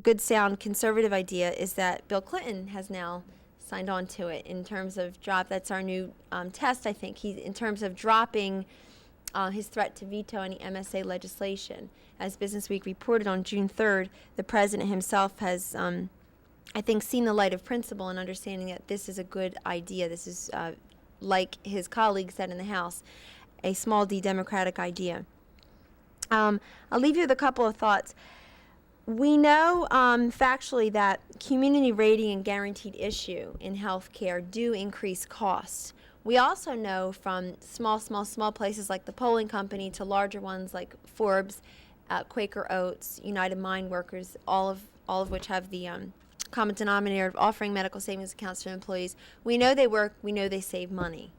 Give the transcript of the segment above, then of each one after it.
good, sound, conservative idea is that Bill Clinton has now signed on to it in terms of that's our new test, I think. In terms of dropping his threat to veto any MSA legislation. As Business Week reported on June 3rd, the president himself has, I think, seen the light of principle and understanding that this is a good idea. This is, like his colleagues said in the House, a small d democratic idea. I'll leave you with a couple of thoughts. We know factually that community rating and guaranteed issue in healthcare do increase costs. We also know from small places like the Polling Company to larger ones like Forbes, Quaker Oats, United Mine Workers, all of which have the common denominator of offering medical savings accounts to employees. We know they work. We know they save money.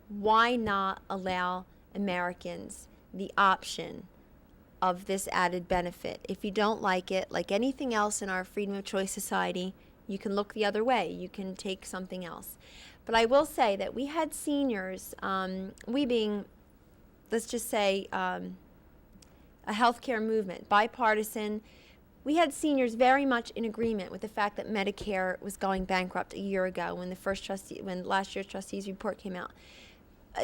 Why not allow Americans the option of this added benefit? If you don't like it, like anything else in our freedom of choice society, you can look the other way. You can take something else. But I will say that we had seniors, we being, let's just say, a healthcare movement, bipartisan. We had seniors very much in agreement with the fact that Medicare was going bankrupt a year ago when last year's trustees report came out.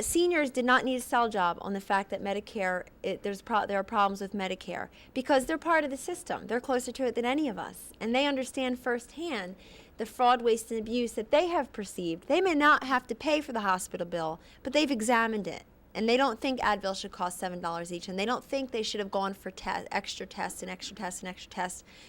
Seniors did not need a sell job on the fact that Medicare, there are problems with Medicare because they're part of the system. They're closer to it than any of us, and they understand firsthand the fraud, waste, and abuse that they have perceived. They may not have to pay for the hospital bill, but they've examined it, and they don't think Advil should cost $7 each, and they don't think they should have gone for extra tests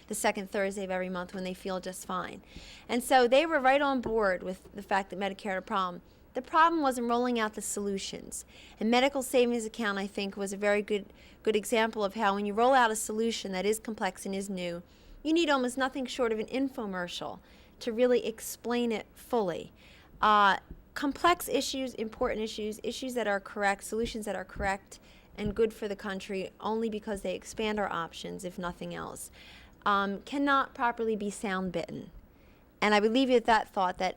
the second Thursday of every month when they feel just fine. And so they were right on board with the fact that Medicare had a problem. The problem wasn't rolling out the solutions. And medical savings account, I think, was a very good example of how when you roll out a solution that is complex and is new, you need almost nothing short of an infomercial to really explain it fully. Complex issues, important issues, issues that are correct, solutions that are correct and good for the country only because they expand our options, if nothing else, cannot properly be sound bitten. And I would leave you with that thought that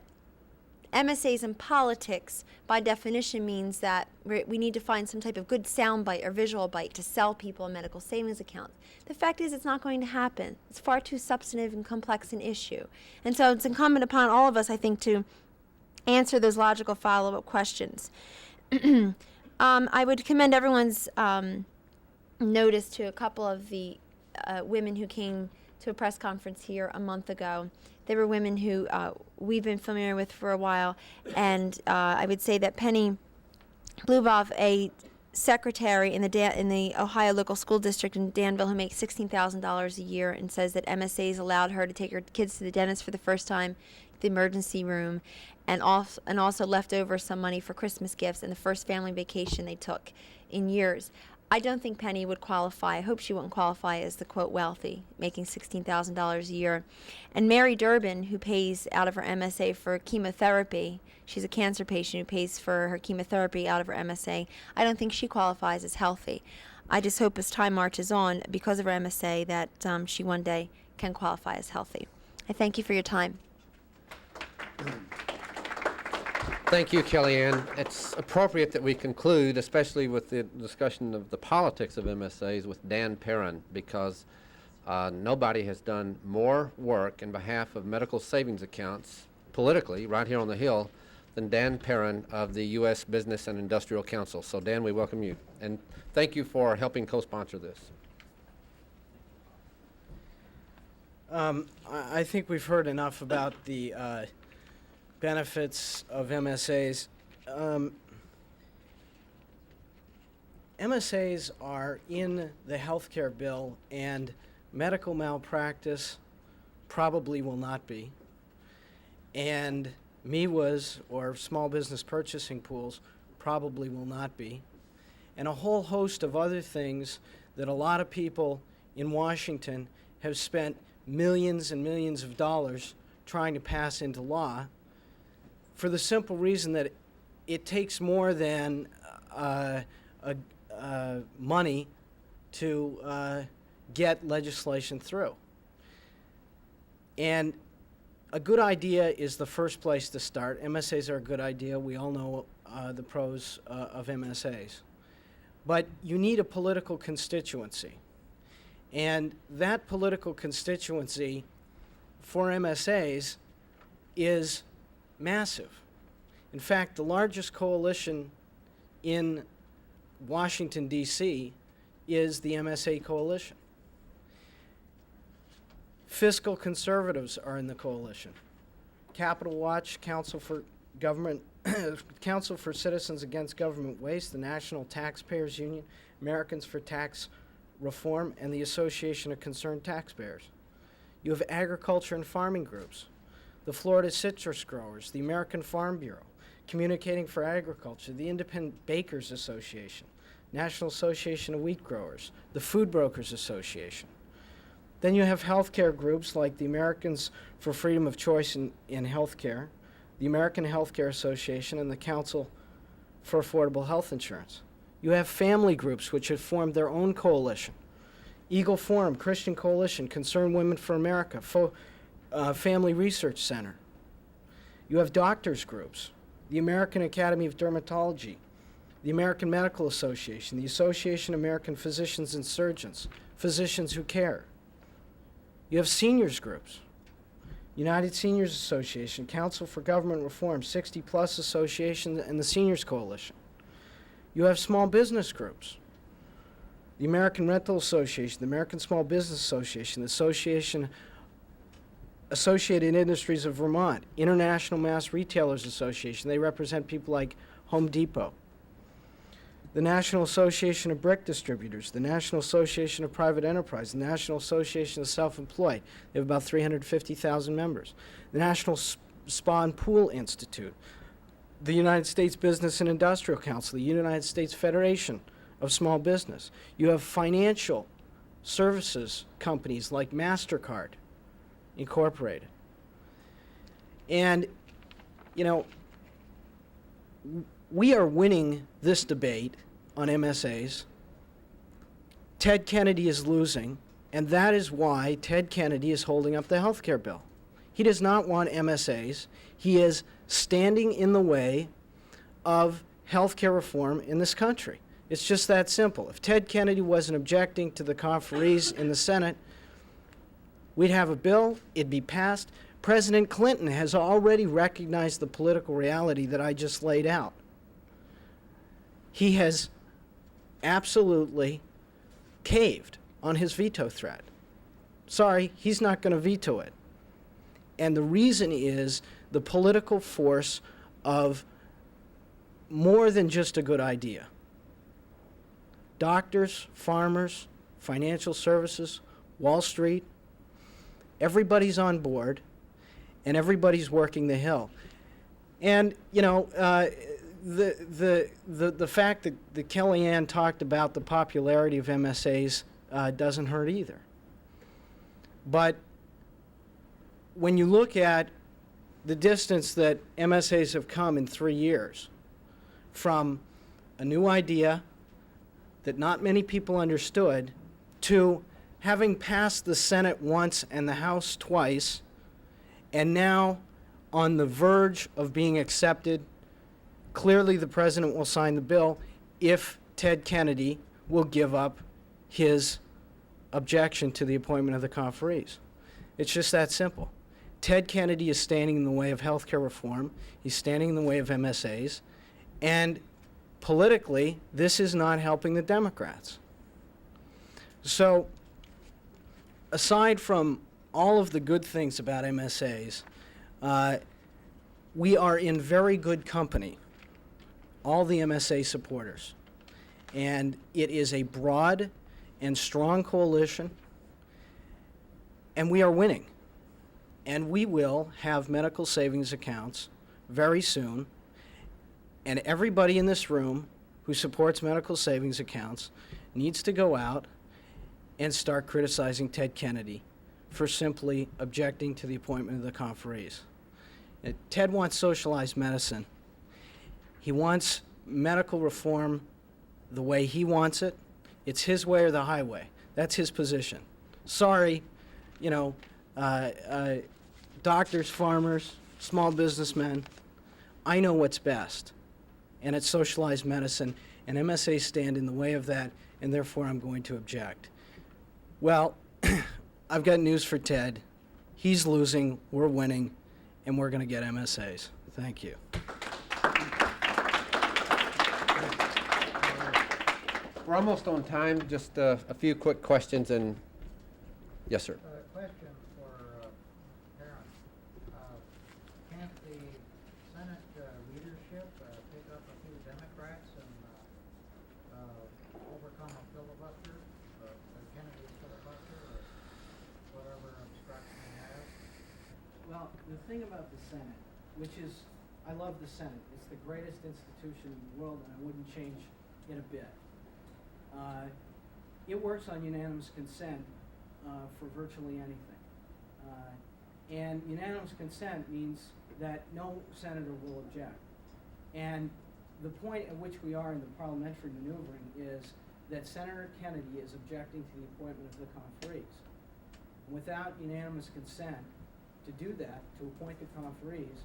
MSAs in politics, by definition, means that we need to find some type of good sound bite or visual bite to sell people a medical savings account. The fact is, it's not going to happen. It's far too substantive and complex an issue. And so it's incumbent upon all of us, I think, to answer those logical follow-up questions. I would commend everyone's notice to a couple of the women who came to a press conference here a month ago. They were women who we've been familiar with for a while, and I would say that Penny Bluboff, a secretary in the Ohio local school district in Danville, who makes $16,000 a year, and says that MSAs allowed her to take her kids to the dentist for the first time, the emergency room, and also left over some money for Christmas gifts and the first family vacation they took in years. I don't think Penny would qualify. I hope she wouldn't qualify as the, quote, wealthy, making $16,000 a year. And Mary Durbin, who pays out of her MSA for chemotherapy, she's a cancer patient who pays for her chemotherapy out of her MSA, I don't think she qualifies as healthy. I just hope as time marches on, because of her MSA, that she one day can qualify as healthy. I thank you for your time. Thank you, Kellyanne. It's appropriate that we conclude, especially with the discussion of the politics of MSAs, with Dan Perrin, because nobody has done more work in behalf of medical savings accounts politically right here on the Hill than Dan Perrin of the U.S. Business and Industrial Council. So, Dan, we welcome you. And thank you for helping co-sponsor this. I think we've heard enough about the benefits of MSAs. MSAs are in the healthcare bill, and medical malpractice probably will not be. And MIWAs, or small business purchasing pools, probably will not be. And a whole host of other things that a lot of people in Washington have spent millions and millions of dollars trying to pass into law, for the simple reason that it takes more than money to get legislation through. And a good idea is the first place to start. MSAs are a good idea. We all know the pros of MSAs. But you need a political constituency. And that political constituency for MSAs is massive. In fact, the largest coalition in Washington, D.C. is the MSA coalition. Fiscal conservatives are in the coalition. Capital Watch, Council for Government, Council for Citizens Against Government Waste, the National Taxpayers Union, Americans for Tax Reform, and the Association of Concerned Taxpayers. You have agriculture and farming groups, the Florida Citrus Growers, the American Farm Bureau, Communicating for Agriculture, the Independent Bakers Association, National Association of Wheat Growers, the Food Brokers Association. Then you have healthcare groups like the Americans for Freedom of Choice in Healthcare, the American Healthcare Association, and the Council for Affordable Health Insurance. You have family groups which have formed their own coalition. Eagle Forum, Christian Coalition, Concerned Women for America, Family Research Center. You have doctors groups, the American Academy of Dermatology, the American Medical Association, the Association of American Physicians and Surgeons, Physicians Who Care. You have seniors groups, United Seniors Association, Council for Government Reform, 60 Plus Association, and the Seniors Coalition. You have small business groups, the American Rental Association, the American Small Business Association, the Associated Industries of Vermont, International Mass Retailers Association. They represent people like Home Depot. The National Association of Brick Distributors, the National Association of Private Enterprise, the National Association of Self-Employed. They have about 350,000 members. The National Spa and Pool Institute, the United States Business and Industrial Council, the United States Federation of Small Business. You have financial services companies like MasterCard Incorporated. And, you know, we are winning this debate on MSAs. Ted Kennedy is losing, and that is why Ted Kennedy is holding up the health care bill. He does not want MSAs. He is standing in the way of health care reform in this country. It's just that simple. If Ted Kennedy wasn't objecting to the conferees in the Senate, we'd have a bill, it'd be passed. President Clinton has already recognized the political reality that I just laid out. He has absolutely caved on his veto threat. Sorry, he's not going to veto it. And the reason is the political force of more than just a good idea. Doctors, farmers, financial services, Wall Street, everybody's on board, and everybody's working the Hill. And, you know, the fact that Kellyanne talked about the popularity of MSAs doesn't hurt either. But when you look at the distance that MSAs have come in 3 years, from a new idea that not many people understood to having passed the Senate once and the House twice, and now on the verge of being accepted, clearly the president will sign the bill if Ted Kennedy will give up his objection to the appointment of the conferees. It's just that simple. Ted Kennedy is standing in the way of health care reform. He's standing in the way of MSAs. And politically, this is not helping the Democrats. So, aside from all of the good things about MSAs, we are in very good company, all the MSA supporters. And it is a broad and strong coalition, and we are winning. And we will have medical savings accounts very soon, and everybody in this room who supports medical savings accounts needs to go out and start criticizing Ted Kennedy for simply objecting to the appointment of the conferees. Ted wants socialized medicine. He wants medical reform the way he wants it. It's his way or the highway. That's his position. Sorry, you know, doctors, farmers, small businessmen, I know what's best, and it's socialized medicine, and MSAs stand in the way of that, and therefore I'm going to object. Well, I've got news for Ted. He's losing, we're winning, and we're going to get MSAs. Thank you. We're almost on time. Just a few quick questions and, yes, sir. Question for Karen. Can't the Senate leadership pick up a few Democrats and overcome a filibuster, or Kennedy's filibuster, or whatever obstruction he has? Well, the thing about the Senate, which is, I love the Senate. It's the greatest institution in the world, and I wouldn't change it a bit. It works on unanimous consent for virtually anything. And unanimous consent means that no senator will object. And the point at which we are in the parliamentary maneuvering is that Senator Kennedy is objecting to the appointment of the conferees. Without unanimous consent to do that, to appoint the conferees,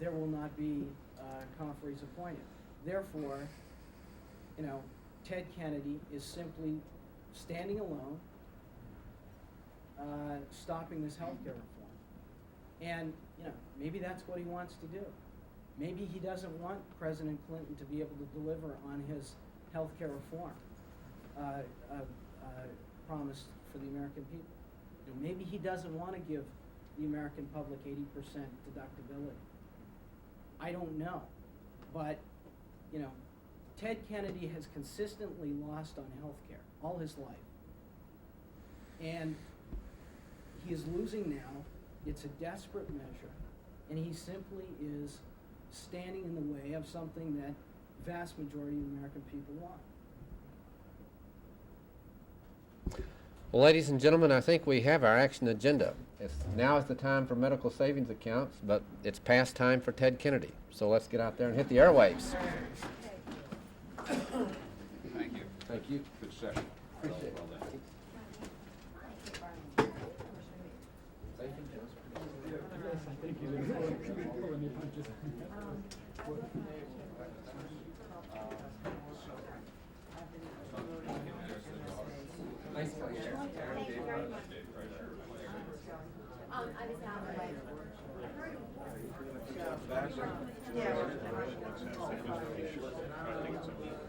there will not be conferees appointed. Therefore, you know, Ted Kennedy is simply standing alone, stopping this health care reform. And, you know, maybe that's what he wants to do. Maybe he doesn't want President Clinton to be able to deliver on his health care reform promised for the American people. You know, maybe he doesn't want to give the American public 80% deductibility. I don't know. But, you know, Ted Kennedy has consistently lost on health care all his life. And he is losing now. It's a desperate measure. And he simply is standing in the way of something that vast majority of the American people want. Well, ladies and gentlemen, I think we have our action agenda. Now is the time for medical savings accounts, but it's past time for Ted Kennedy. So let's get out there and hit the airwaves. Thank you. Thank you. Good session. Appreciate it. Well done. I was out.